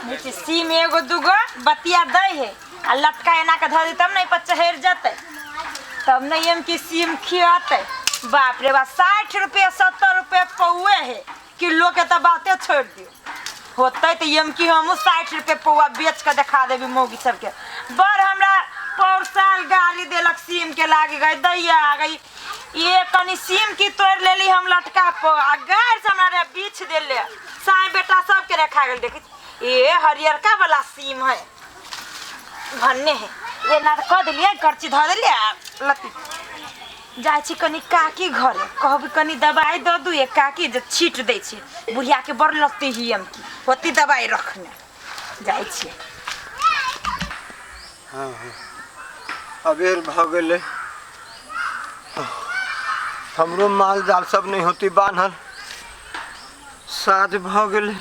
नीचे सीम एगो दूगो बतिया दे है आ लटका एना के धर तब नहीं पर चढ़ जाते तब नहीं हम की सीम खियाते। बाप रे बाप 60 रुपये 70 रुपये पौए है किलो के तो बातें छोड़ दियो होते तो यम की हम 60 रुपये पौआ बेच के दिखा देवी मौगी सबके। बड़ हमरा पर साल गाड़ी देलक सीम के लागे गई दैया आ गई ये कनी सीम की तोड़ लेली हम लटका पर आ गाय से हमारे बीच दे ले साई बेटा सबके रखा गल देखी ये हरियरका वाला सीम है भन्ने है ये ना कह दिलिए करची धर दिलिए लती जाय छी कनी काकी घरे कहबी कनी दवाई द दू एक काकी जे छीट दै छी बुढ़िया के बड़ लगती ही हम की होती दवाई रखने जाय छी। हां अबेर भ गेले हमरो माल जाल सब नहीं होती बान्हल साझ भ गेले।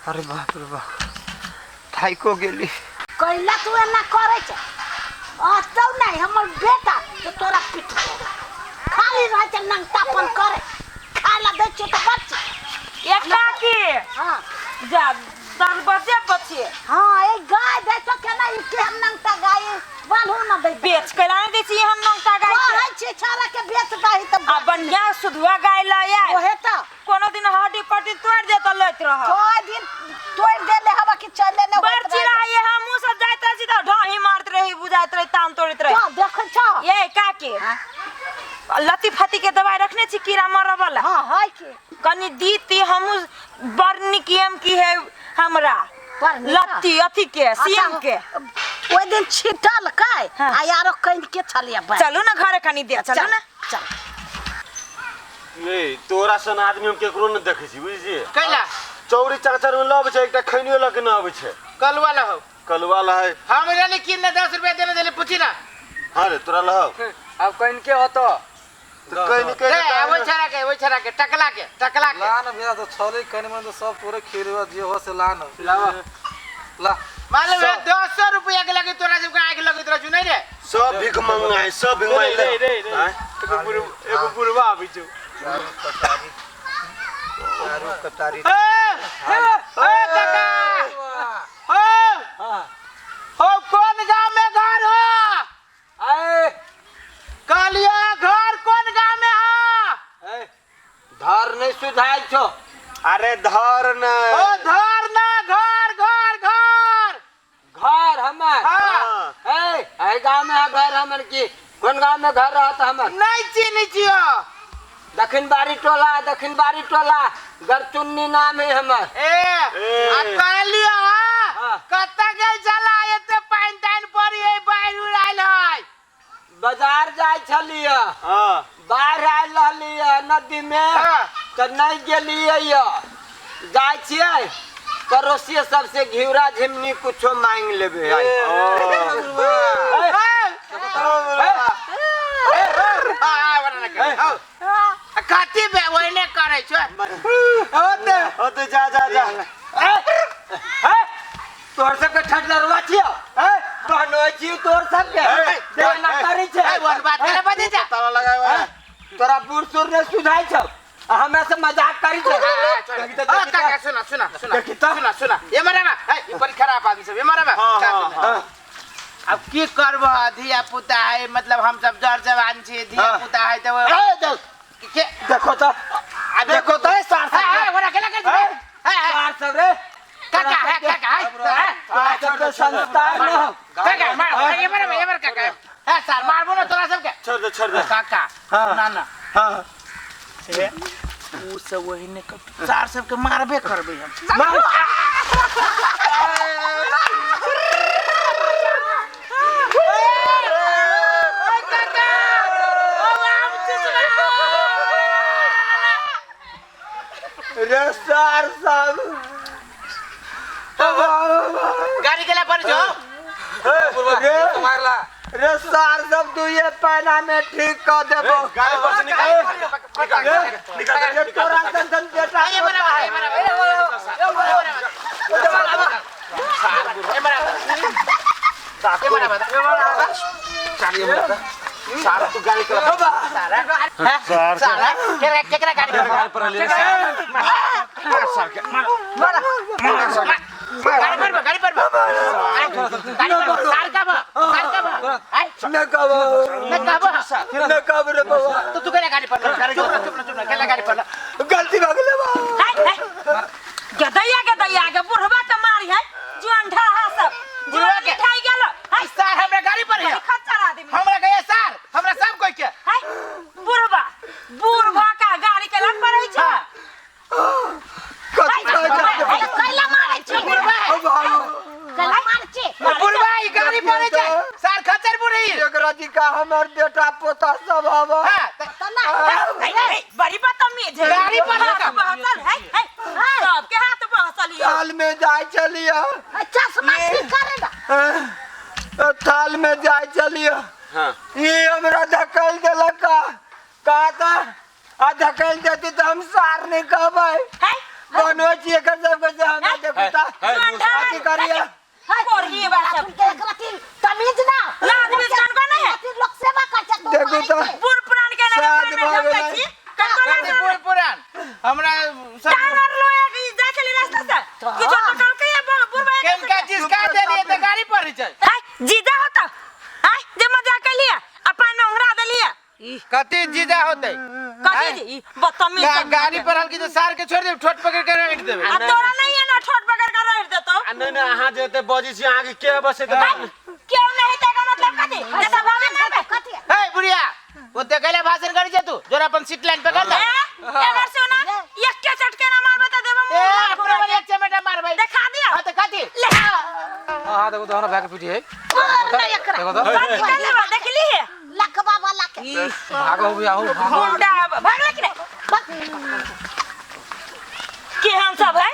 अरे बाप रे बाप थाइको गेली कैला तू ना करे छ तो नहीं हमर बेटा तो तोरा पीठ खाली रह छ नंगटापन करे खाला दे छ तो बच एक काकी हां जा 10 बजे बचे हां एक गाय दे तो केना ई के हम नंगटा गाय बांधू ना दे बेच के लाने दे छी हम नंगटा गाय है छी छाला के बेच दही त आ बढ़िया सुधवा गाय लाया ओहे त कोनो दिन हड्डी पट्टी तोड़ दे तो लैत रह कोई दिन तोड़ दे ले हवा की चले ने बरची रही हमहू सब जाइत रही तो ढाही मारत रही बुझाइत रही ताम तोड़त रही तो देख छ ये काके लती फती के दवाई रखने छी कीड़ा मरब वाला हां है के कनी दीती हमहू बरनी कियम की है हमरा लत्ती अथी के सीम के ओइ दिन छिटल काय आ यारो कहीं के चलिया चलो ना घरे कनी दे चलो ना चल ए तोरा सन आदमी हम केकरो न देखै छी बुझी कैला चौरी चाचर में लब छै एकटा खैनियो ल के न आबै छै कल वाला हो है हमरा ने किन 10 रुपया देने देले पूछी ना। हां रे तोरा लहौ अब कहीं के होतो तो कहीं के ए वो छरा के टकला के लान भैया तो छोले कने में तो सब पूरे खीरवा जे हो से लान लावा ला मालूम है 200 रुपया के लगे तोरा जब आके लगे तोरा सुनै रे सब भिख मंगा है सब भिख मांग ले एगो बुढ़वा आबै छौ दारू कतारी ए काका हो कौन गांव में घर हो ए कालिया घर कौन गांव में हो धार नहीं सुधाई छो अरे धर न ओ धर ना घर घर हमर हां ए गांव में घर हमर की कौन गांव में घर रहत हमर नहीं चिनी छियो दक्षिण बारी टोला गरचुन्नी नाम है हमर आ कालिया कत्ता गेल चला एते पाइन ताइन पड़ी है बाहर उड़ाइल है बाजार जाय छलिए हां बाहर आइल रहलिए नदी में त नहीं गेलिए य जाय छियै पड़ोसिए सबसे घिउरा झिमनी कुछो मांग लेबे कथी बे ओइने करे छ ओते जा तोर सब के ठडलरवा छियो कहनो छी तोर सब के देना करी छै वन बात करे बजे जा ताला लगावा तोरा बूढ़ सुर ने सुधाई छ हमरा से मजाक करी छै काका सुना ये मरे बा ये बड़ी खराब आदमी सब ये मरे बा अब की करब धिया पुता है मतलब हम सब जर जवान छी धिया पुता है तो के देखो तो सार सब ओरा केला कर सार सब रे काका संस्कार न काका मार ये मरे काका है सर मारबो ना तोरा सब के छोड़ दे काका ना हां उ सब वही ने सार सब के मारबे करबे हम रे सार सब गाड़ी केला पर जो मारला रे सार सब तू ये पैना में ठीक कर देबो गाड़ी पर से निकाल तोरा सन बेटा ये मरे सारा तू गाड़ी कर सारा केकरा गाड़ी पर ले सार के मार गाड़ी पर सार का बा आई न कब रे बाबा तो तू केला गाड़ी पर चुप ना केला गाड़ी पर गलती हो गेले बा गदैया के बुढ़वा के मारी है जुआन ढाहा सब बुढ़वा के? खाई गेल है सार हमरा गाड़ी पर है खच्चर आदमी हमरा गए सार हमरा सब कोई के है बुढ़वा का गाड़ी के लग पड़ै छै कैला मारे छे कैला मारे छे बुढ़वा ई गाड़ी पर है सार खचर बुढ़ी एकरा जी का हमर बेटा पोता सब हवा हां तना बड़ी बदतमीज है गाड़ी पर है का? बहसल है सबके हाथ बहसल है थाल में जाय चलिया चश्मा ठीक करे ना थाल में जाय चलिया हाँ ये हमरा धकल देलक का था आ धकल देती तो हम सार नहीं कहबै है बनो छी एकर सब के हम देखता की करिए कोरही बा सब तुम के एकरती तमीज ना लाज में कान को नहीं है लोग सेवा कर छै देखो तो बुढ़ पुरान के ना साथ में भाग झपकै गए। छी कंट्रोल बुढ़ पुरान हमरा सब टांगर लोया की जा चली रास्ता से किछो तो कल के बुढ़वा केन का चीज का दे लिए तो गाड़ी पर ही चल है जीजा होता है जे मजाक कर लिया अपन ओंगरा दे लिया कति जीजा होते कथी जी बदतमीज सब गाड़ी पर हल्की तो सार के छोड़ दे ठोट पकड़ के रख देबे आ तोरा नहीं है ना ठोट पकड़ कर रख देतो नहीं अहाँ जेते बजी छी अहाँ के के बसे दे क्यों नहीं तेका मतलब कथी जैसा भावे ना बे कथी हे बुढ़िया ओते कहले भाषण करी जे तू जोरा अपन सीट लाइन पकड़ ले एगर सुना एक के चटके ना मार बता देबो ए अपने बड़ी एक चमेटा मार भाई दिखा दिया हां तो कथी ले हां देखो तो हमरा भाग पीटी है नहीं एकरा देखो तो बात कर ले देख ली है लखबा वाला के भागो भी आओ भागो मुंडा भाग ले कि के हम सब है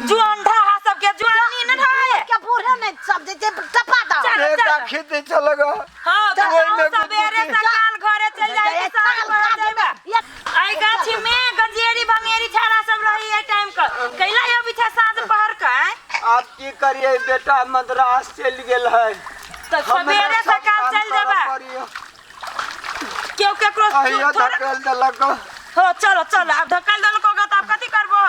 जुआन ढा सब के जुआनी न ढाए क्या बूढ़े नहीं सब जे टपा दो चल बेटा खेती चलगा हां तो वही में सवेरे बुद्धि। सकाल घरे चल जाए साल भर जाइबा आई गाछी में गंजेरी भंगेरी छाड़ा सब रही है टाइम का कैला यो बिछा साँझ पहर का आप की करिए बेटा मद्रास चल गेल है तो सवेरे सकाल चल जाबा क्यों केकरो आइया धकल देलक हो चलो चलो अब धक्कल दल को त अब कथी करबो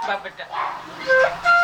बाप बेटा